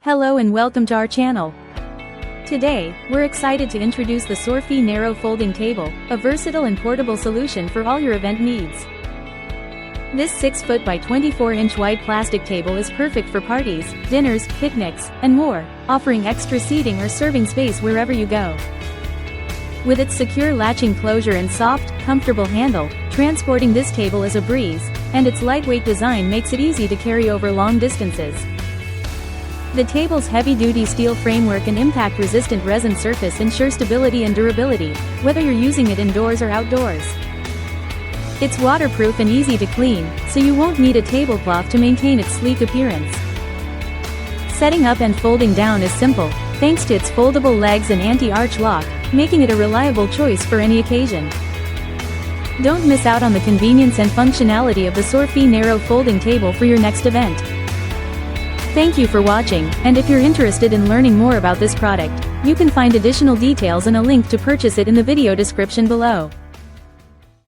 Hello and welcome to our channel. Today, we're excited to introduce the Sorfey Narrow Folding Table, a versatile and portable solution for all your event needs. This 6-foot by 24-inch wide plastic table is perfect for parties, dinners, picnics, and more, offering extra seating or serving space wherever you go. With its secure latching closure and soft, comfortable handle, transporting this table is a breeze, and its lightweight design makes it easy to carry over long distances. The table's heavy-duty steel framework and impact-resistant resin surface ensure stability and durability, whether you're using it indoors or outdoors. It's waterproof and easy to clean, so you won't need a tablecloth to maintain its sleek appearance. Setting up and folding down is simple, thanks to its foldable legs and anti-arch lock, making it a reliable choice for any occasion. Don't miss out on the convenience and functionality of the Sorfey Narrow Folding Table for your next event. Thank you for watching, and if you're interested in learning more about this product, you can find additional details and a link to purchase it in the video description below.